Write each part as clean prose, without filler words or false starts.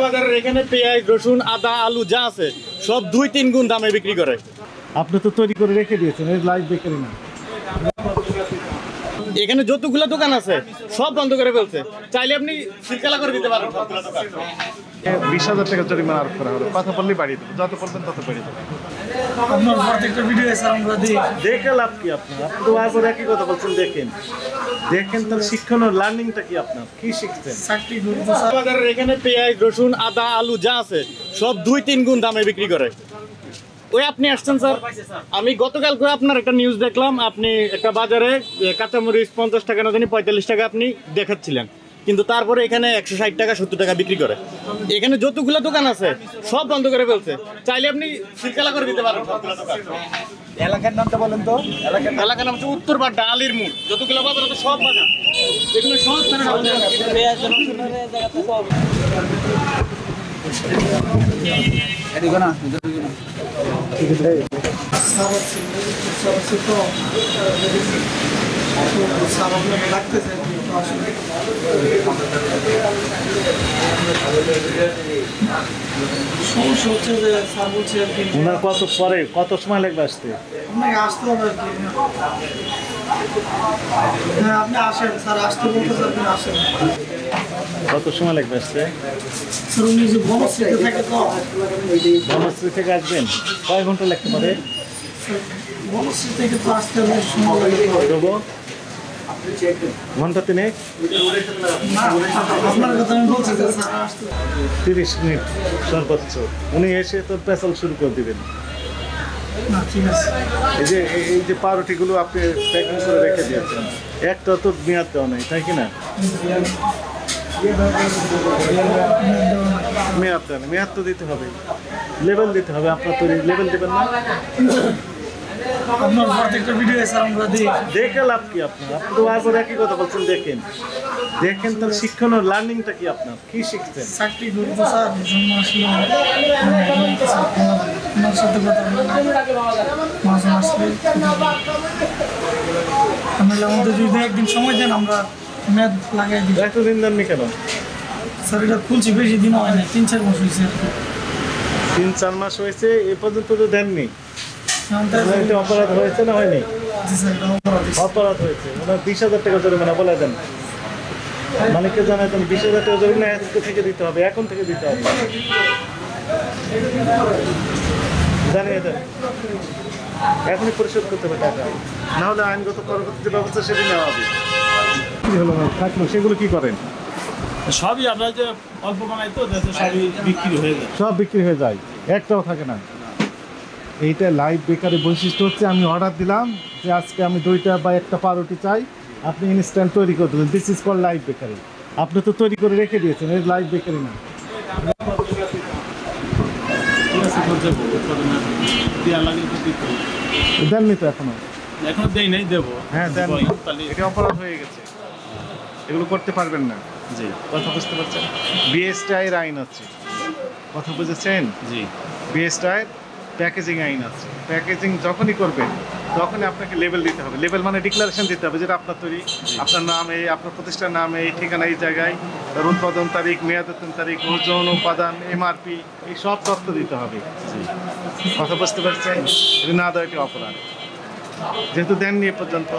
বাজারের এখানে পেঁয়াজ রসুন আদা আলু যা আছে সব 2-3 গুণ দামে বিক্রি করে। আপনি তো তৈরি করে রেখে দিয়েছেন, এই লাইভ বেকারি না। এখানে যতগুলো দোকান আছে সব বন্ধ করে ফেলছে, চাইলে আপনি সিলকালা করে দিতে পারেন। 20,000 টাকা জরিমানা আরোপ করা হলো। কথা বললেই বাড়িয়ে দেবো, যত বলবেন তত বাড়িয়ে দেবো। আপনার প্রত্যেকটা ভিডিও এসে আমরা দেখে লাভ কি আপনার? আপনি তো বারবার একই কথা বলছেন। দেখেন তাহলে শিক্ষণ লার্নিংটা কি আপনার? কি শিখছেন? চাকরি বাজারের এখানে পেঁয়াজ রসুন আদা আলু যা আছে সব 2-3 গুণ দামে বিক্রি করে। ওই আপনি আসছেন স্যার, আমি গতকাল করে আপনার একটা নিউজ দেখলাম, আপনি একটা বাজারে কাঁচামরিচ 50 টাকা না জানি 45 টাকা আপনি দেখাচ্ছিলেন, কিন্তু তারপরে এখানে 160 টাকা 70 টাকা বিক্রি করে। এখানে যতগুলো দোকান আছে সব বন্ধ করে ফেলছে, চাইলে আপনি সিলকালা করে দিতে পারেন। এলাকার নামটা বলেন তো। এলাকার নাম হচ্ছে উত্তর বাড্ডা আলীর মোড়। যতগুলো বাজার আছে সব বাজার, এগুলো সব সমস্যা হচ্ছে যে স্যার বলছে আর কি ওনার কত সময় লাগবে আসতে? আপনাকে আসতে হবে আর কি। হ্যাঁ আপনি আসেন স্যার, আসতে বলতে স্যার আপনি আসেন। কত সময় লাগবে আসতে? স্যার উনি যে বনশ্রীতে থাকে তো। বনশ্রী থেকে আসবেন, কয় ঘন্টা লাগতে পারে? বনশ্রী থেকে তো আসতে হবে সময় লাগে। ঘন্টা 3 না আপনার কথা আমি বলছি যে স্যার আসতে 30 মিনিট সর্বোচ্চ। উনি এসে তো পেছাল শুরু করে দিবেন। না ঠিক আছে। এই যে পাউরুটিগুলো আপনি প্যাকিং করে রেখে দিয়েছেন, একটা তো মেয়াদ দেওয়া নেই, তাই কি না? মেয়াদ তো দিতে হবে, লেবেল দিতে হবে। আপনার তৈরি লেবেল দেবেন না? আপনার প্রত্যেকটা ভিডিও এসে আমরা দেখে লাভ কি আপনার? আপনি তো বারবার একই কথা বলছেন। দেখেন তাহলে শিক্ষণ লার্নিংটা কি আপনার? কি শিখছেন? চাকরি করবো স্যার, জন্য আসলে ওনার সাথে কথা মাঝে আসলে আমাদের যদি একদিন সময় দেন আমরা ম্যাথ লাগাই দিই। এতদিন দেননি কেন? স্যার এটা খুলছি বেশি দিন হয় না, 3-4 মাস হয়েছে। 3-4 মাস হয়েছে, এ পর্যন্ত তো দেননি। এটা অপরাধ হয়েছে না হয়নি? জি স্যার এটা অপরাধ হয়েছে। ওনার 20,000 টাকা জরিমানা বলে দেন, মালিককে জানাই দেন 20,000 টাকা জরিমানা আজকে থেকে দিতে হবে, এখন থেকে দিতে হবে, জানিয়ে দেন। এখনই পরিশোধ করতে হবে টাকা, না হলে আইনগত পরবর্তী যে ব্যবস্থা সেটি নেওয়া হবে। কি হলো থাকলো, সেগুলো কি করেন? সবই আমরা যে অল্প বানাই তো সবই বিক্রি হয়ে যায়। সব বিক্রি হয়ে যায়, একটাও থাকে না। এইটা লাইভ বেকারি বৈশিষ্ট্য হচ্ছে, আমি অর্ডার দিলাম যে আজকে আমি 2টা বা 1টা পাউরুটি চাই, আপনি ইনস্ট্যান্ট তৈরি করে দিলেন। This is call live bakery. আপনি তো তৈরি করে রেখে দিয়েছেন, এই লাইভ বেকারি না। দেননি তো এখনো? এখনো দেই নাই, দেবো। হ্যাঁ দেন, এটা অপরাধ হয়ে গেছে, এগুলো করতে পারবেন না। জি কথা বুঝতে পারছেন? বিএসটিআই এর আইন আছে, কথা বুঝেছেন? জি বিএসটিআই প্যাকেজিং আইন আছে। প্যাকেজিং যখনই করবেন তখনই আপনাকে লেবেল দিতে হবে। লেবেল মানে ডিক্লারেশন দিতে হবে যেটা আপনার তৈরি, আপনার নাম এই, আপনার প্রতিষ্ঠান নাম এই, ঠিকানা এই জায়গায়, তার উৎপাদন তারিখ, মেয়াদোত্তর তারিখ, ওজন, উপাদান, এমআরপি, এই সব তথ্য দিতে হবে। কথা বুঝতে পারছেন? এটা না দেওয়া এটি অপরাধ। যেহেতু দেননি এ পর্যন্ত,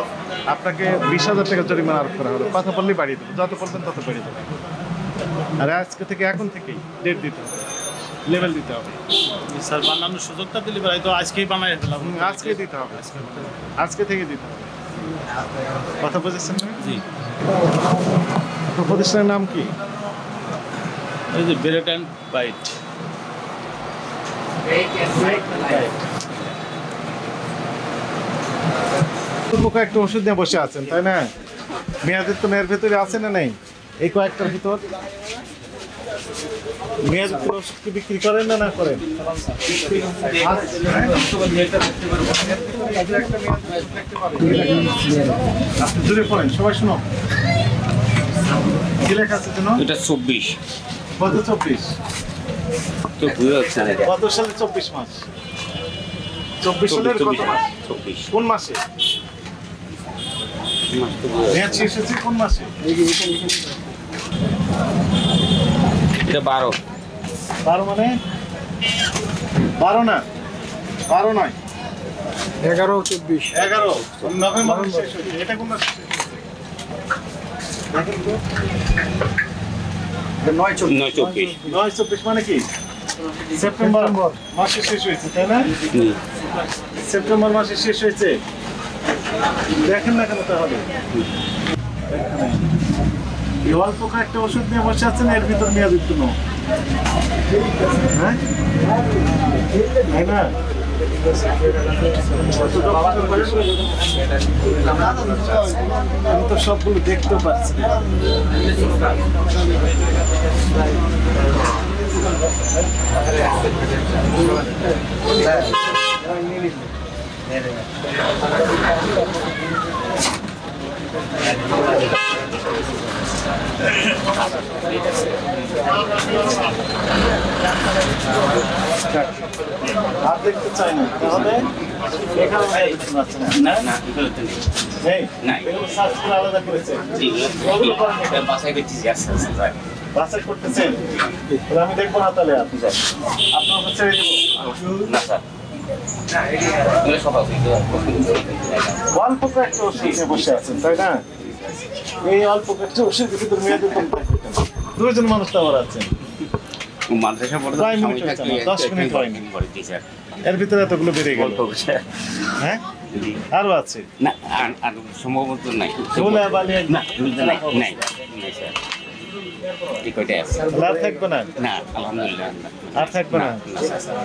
আপনাকে 20,000 টাকা জরিমানা আরোপ করা হলো। কথা বললেই বাড়িয়ে দেবো, যত বলবেন তত বাড়িয়ে দেবো। আর আজকে থেকে এখন থেকেই ডেট দিতে হবে, লেভেল দিতে হবে। স্যার বানানোর সুযোগটা দিলে পারে তো আজকেই বানাই ফেলাম। আজকে দিতে হবে, আজকে থেকে দিতে হবে। কথা বুঝেছেন না? জি। আপনার প্রতিষ্ঠানের নাম কি? এই যে ব্রেড অ্যান্ড বাইট। একটা ওষুধ নিয়ে বসে আছেন তাই না? মেয়াদের তো মেয়ের ভেতরে আছে না নেই? এই কয়েকটার ভিতর মেয়াদের ওষুধ কি বিক্রি করেন না করেন? জুড়ে পড়েন সবাই, শুনো কি লেখা আছে যেন? এটা 24। কত 24? তো বুঝা যাচ্ছে না। কত সালে 24 মাস? 24 সালের কত মাস? 24 কোন মাসে? মেয়াদ শেষ হয়েছে কোন মাসে? এটা 12। 12 মানে 12 না 12 নয় 11 24 11 নভেম্বর শেষ হয়েছে। এটা কোন মাসে শেষ হয়েছে? দেখেন তো 9-24 9-24 মানে কি সেপ্টেম্বর মাসে শেষ হয়েছে তাই না? সেপ্টেম্বর মাসে শেষ হয়েছে। দেখেন না কেন তাহলে এই অল্প কয়েকটা ওষুধ নিয়ে বসে আছেন, এর ভিতর মেয়াদ উত্তীর্ণ। হ্যাঁ তাই না? আমি তো সবগুলো দেখতে পাচ্ছি না। আর দেখতে চাই না তাহলে এখানে আছে না না এগুলো তো নেই নেই নাই। এগুলো সার্চ করে আলাদা করেছে বাসায় করতেছি আস্তে আস্তে যাই। বাছাই করতেছেন তাহলে আমি দেখবো না তাহলে আপনি যান আপনার কাছে ছেড়ে দেবো না স্যার এগুলো সব আছে অল্প কয়েকটা ওষুধ নিয়ে বসে আছেন তাই না? এই অল্প কয়েকটা ওষুধের ভিতর মেয়াদের দুজন মানুষ তো আবার আছেন, মাদ্রাসা পড়তে প্রায় মিনিট সময় হয়েছে থাকলে আমার, 10 মিনিট হয়নি। পরে দিই স্যার এর ভিতরে এতগুলো বেড়ে গেল। অল্প বসে হ্যাঁ জি। আরো আছে না আর সম্ভবত নাই ধুলা বালি না নাই নাই নাই স্যার এই কয়টাই আছে আর থাকবে না, না আলহামদুলিল্লাহ না। আর থাকবে না। না স্যার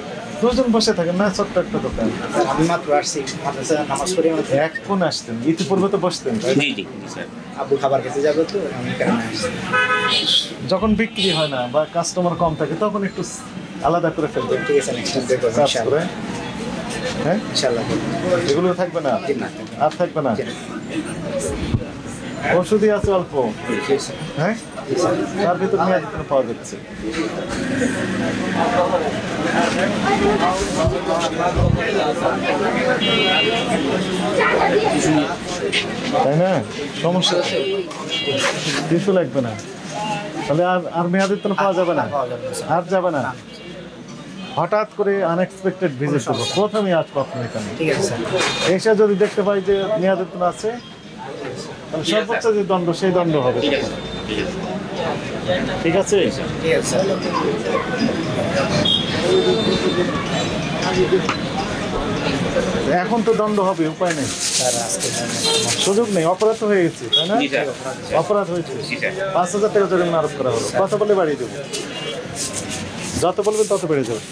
দুজন বসে থাকেন না, ছোট্ট একটা দোকান। আমি মাত্র আসছি মাদ্রাসা নামাজ পড়ে মাত্র এখন আসতেন, ইতিপূর্বে তো বসতেন। জি জি স্যার আব্বু খাবার খেতে যাবো তো আমি কারণে আসছি। যখন বিক্রি হয় না বা কাস্টমার কম থাকে তখন একটু আলাদা করে ফেলবেন, ঠিক আছে নেক্সট টাইম দেখবো সার্চ করে। হ্যাঁ ইনশাআল্লাহ এগুলো থাকবে না, আর থাকবে না। ওষুধই আছে অল্প, হ্যাঁ তার ভিতর মেয়াদ উত্তীর্ণ পাওয়া যাচ্ছে। তাই না? সমস্যা কিছু লাগবে না তাহলে, আর আর মেয়াদ উত্তীর্ণ পাওয়া যাবে না, আর যাবে না। হঠাৎ করে আনএক্সপেক্টেড ভিজিট করবো, প্রথমে আজ কখনো এখানে ঠিক আছে স্যার এসে যদি দেখতে পাই যে মেয়াদ উত্তীর্ণ আছে, তাহলে সর্বোচ্চ যে দণ্ড সেই দণ্ড হবে। ঠিক আছে ঠিক আছে স্যার এখন তো দণ্ড হবে, উপায় নেই, স্যার আজকে সুযোগ নেই, অপরাধ তো হয়ে গেছে তাই না? জি স্যার অপরাধ হয়েছে, জি স্যার 5,000 টাকা জরিমানা আরোপ করা হলো। কথা বলে বাড়িয়ে দেবো, যত বলবেন তত বেড়ে যাবে।